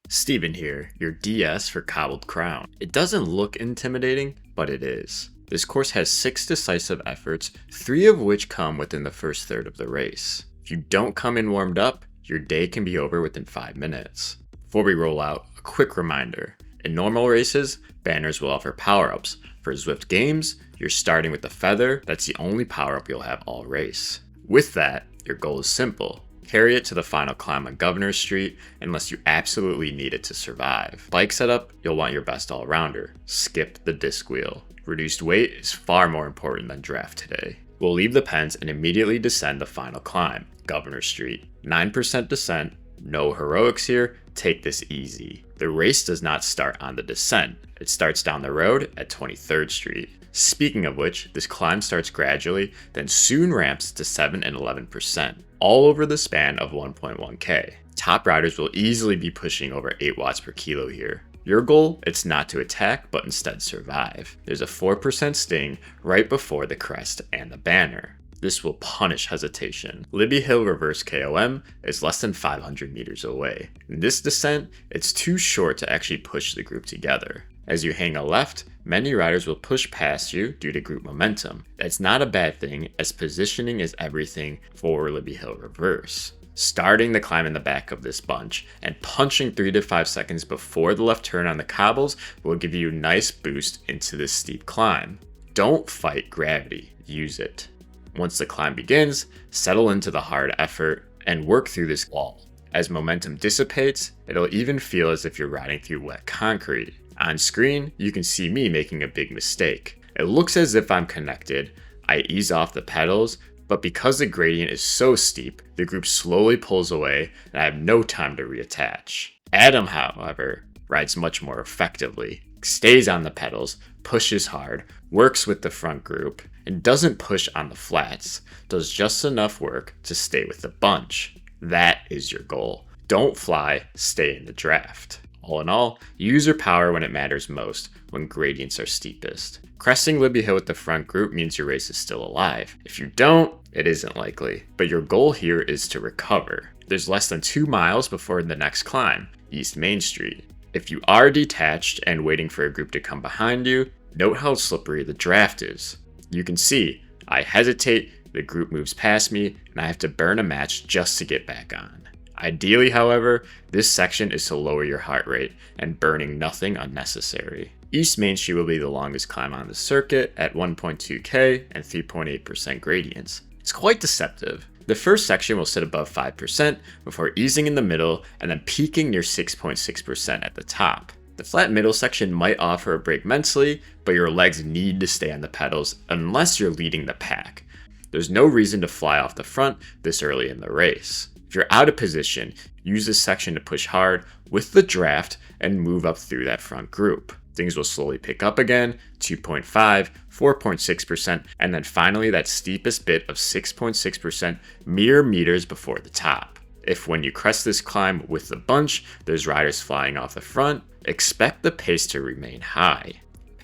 Steven here, your DS for Cobbled Crown. It doesn't look intimidating, but it is. This course has 6 decisive efforts, 3 of which come within the first third of the race. If you don't come in warmed up, your day can be over within 5 minutes. Before we roll out, a quick reminder. In normal races, banners will offer power-ups. For Zwift games, you're starting with the feather, that's the only power-up you'll have all race. With that, your goal is simple. Carry it to the final climb on Governor Street unless you absolutely need it to survive. Bike setup, you'll want your best all-rounder. Skip the disc wheel. Reduced weight is far more important than draft today. We'll leave the pens and immediately descend the final climb, Governor Street. 9% descent, no heroics here, take this easy. The race does not start on the descent. It starts down the road at 23rd Street. Speaking of which, this climb starts gradually, then soon ramps to 7 and 11%, all over the span of 1.1k. Top riders will easily be pushing over 8 watts per kilo here. Your goal, it's not to attack, but instead survive. There's a 4% sting right before the crest and the banner. This will punish hesitation. Libby Hill Reverse KOM is less than 500 meters away. In this descent, it's too short to actually push the group together. As you hang a left, many riders will push past you due to group momentum. That's not a bad thing, as positioning is everything for Libby Hill Reverse. Starting the climb in the back of this bunch and punching 3 to 5 seconds before the left turn on the cobbles will give you a nice boost into this steep climb. Don't fight gravity, use it. Once the climb begins, settle into the hard effort and work through this wall. As momentum dissipates, it'll even feel as if you're riding through wet concrete. On screen, you can see me making a big mistake. It looks as if I'm connected. I ease off the pedals, but because the gradient is so steep, the group slowly pulls away and I have no time to reattach. Adam, however, rides much more effectively, stays on the pedals, pushes hard, works with the front group, and doesn't push on the flats, does just enough work to stay with the bunch. That is your goal. Don't fly, stay in the draft. All in all, use your power when it matters most, when gradients are steepest. Cresting Libby Hill with the front group means your race is still alive. If you don't, it isn't likely. But your goal here is to recover. There's less than 2 miles before the next climb, East Main Street. If you are detached and waiting for a group to come behind you, note how slippery the draft is. You can see, I hesitate, the group moves past me, and I have to burn a match just to get back on. Ideally, however, this section is to lower your heart rate and burning nothing unnecessary. East Main Street will be the longest climb on the circuit at 1.2k and 3.8% gradients. It's quite deceptive. The first section will sit above 5% before easing in the middle and then peaking near 6.6% at the top. The flat middle section might offer a break mentally, but your legs need to stay on the pedals unless you're leading the pack. There's no reason to fly off the front this early in the race. If you're out of position, use this section to push hard with the draft and move up through that front group. Things will slowly pick up again, 2.5, 4.6%, and then finally that steepest bit of 6.6% mere meters before the top. If when you crest this climb with the bunch, there's riders flying off the front, expect the pace to remain high.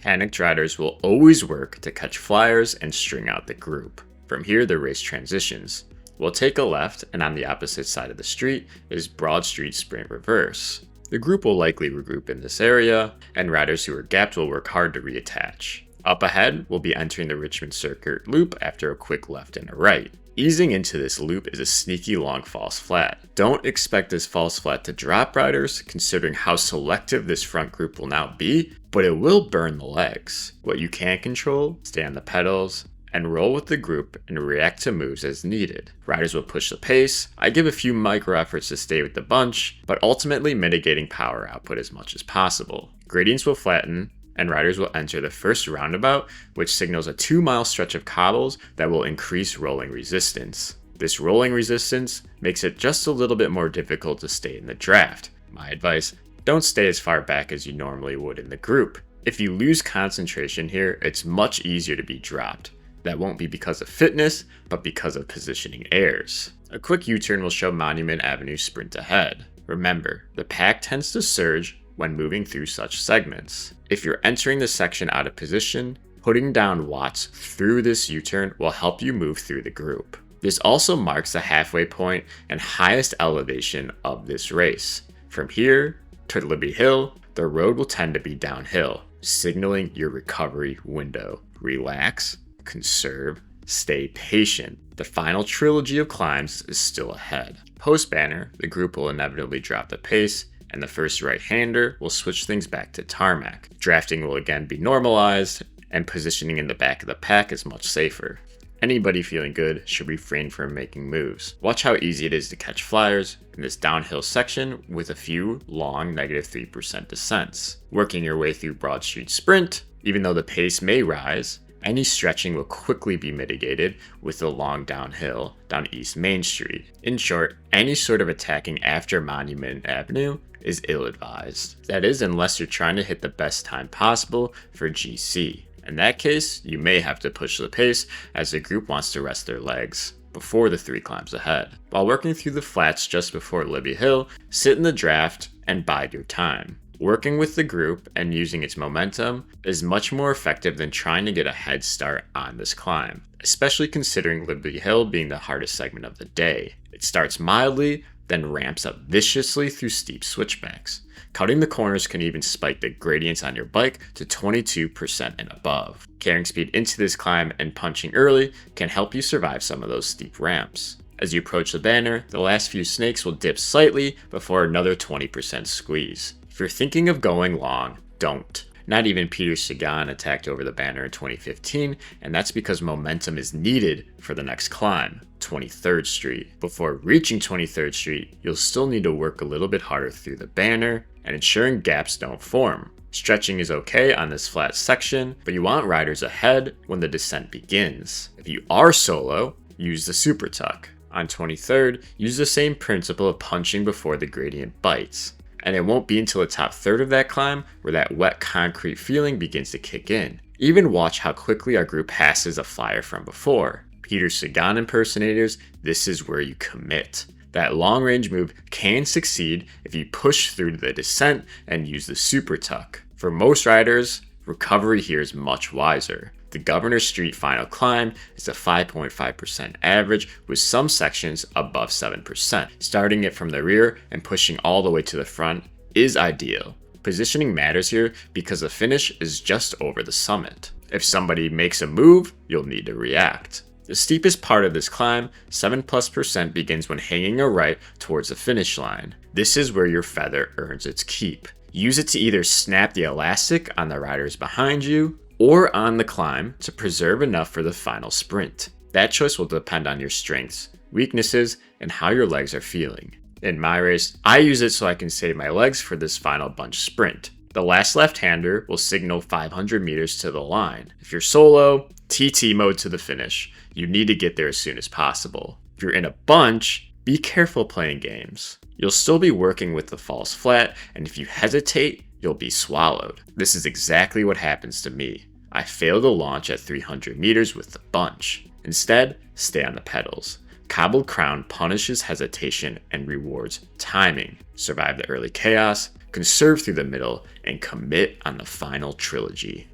Panicked riders will always work to catch flyers and string out the group. From here, the race transitions. We'll take a left, and on the opposite side of the street is Broad Street Sprint Reverse. The group will likely regroup in this area, and riders who are gapped will work hard to reattach. Up ahead, we'll be entering the Richmond circuit loop after a quick left and a right. Easing into this loop is a sneaky long false flat. Don't expect this false flat to drop riders, considering how selective this front group will now be, but it will burn the legs. What you can control, stay on the pedals, and roll with the group and react to moves as needed. Riders will push the pace. I give a few micro efforts to stay with the bunch, but ultimately mitigating power output as much as possible. Gradients will flatten, and riders will enter the first roundabout, which signals a 2-mile stretch of cobbles that will increase rolling resistance. This rolling resistance makes it just a little bit more difficult to stay in the draft. My advice, don't stay as far back as you normally would in the group. If you lose concentration here, it's much easier to be dropped. That won't be because of fitness, but because of positioning errors. A quick U-turn will show Monument Avenue sprint ahead. Remember, the pack tends to surge when moving through such segments. If you're entering the section out of position, putting down watts through this U-turn will help you move through the group. This also marks the halfway point and highest elevation of this race. From here, to Libby Hill, the road will tend to be downhill, signaling your recovery window. Relax, conserve, stay patient. The final trilogy of climbs is still ahead. Post-banner, the group will inevitably drop the pace, and the first right-hander will switch things back to tarmac. Drafting will again be normalized, and positioning in the back of the pack is much safer. Anybody feeling good should refrain from making moves. Watch how easy it is to catch flyers in this downhill section with a few long -3% descents. Working your way through Broad Street Sprint, even though the pace may rise, any stretching will quickly be mitigated with the long downhill down East Main Street. In short, any sort of attacking after Monument Avenue is ill-advised. That is, unless you're trying to hit the best time possible for GC. In that case, you may have to push the pace as the group wants to rest their legs before the 3 climbs ahead. While working through the flats just before Libby Hill, sit in the draft and bide your time. Working with the group and using its momentum is much more effective than trying to get a head start on this climb, especially considering Libby Hill being the hardest segment of the day. It starts mildly, then ramps up viciously through steep switchbacks. Cutting the corners can even spike the gradients on your bike to 22% and above. Carrying speed into this climb and punching early can help you survive some of those steep ramps. As you approach the banner, the last few snakes will dip slightly before another 20% squeeze. If you're thinking of going long, don't. Not even Peter Sagan attacked over the banner in 2015, and that's because momentum is needed for the next climb, 23rd Street. Before reaching 23rd Street, you'll still need to work a little bit harder through the banner and ensuring gaps don't form. Stretching is okay on this flat section, but you want riders ahead when the descent begins. If you are solo, use the super tuck. On 23rd, use the same principle of punching before the gradient bites. And it won't be until the top third of that climb where that wet concrete feeling begins to kick in. Even watch how quickly our group passes a flyer from before. Peter Sagan impersonators, this is where you commit. That long range move can succeed if you push through the descent and use the super tuck. For most riders, recovery here is much wiser. The Governor Street final climb is a 5.5% average with some sections above 7%. Starting it from the rear and pushing all the way to the front is ideal. Positioning matters here because the finish is just over the summit. If somebody makes a move, you'll need to react. The steepest part of this climb, 7+%, begins when hanging a right towards the finish line. This is where your feather earns its keep. Use it to either snap the elastic on the riders behind you or on the climb to preserve enough for the final sprint. That choice will depend on your strengths, weaknesses, and how your legs are feeling. In my race, I use it so I can save my legs for this final bunch sprint. The last left-hander will signal 500 meters to the line. If you're solo, TT mode to the finish. You need to get there as soon as possible. If you're in a bunch, be careful playing games. You'll still be working with the false flat, and if you hesitate, you'll be swallowed. This is exactly what happens to me. I failed to launch at 300 meters with the bunch. Instead, stay on the pedals. Cobbled Crown punishes hesitation and rewards timing. Survive the early chaos, conserve through the middle, and commit on the final trilogy.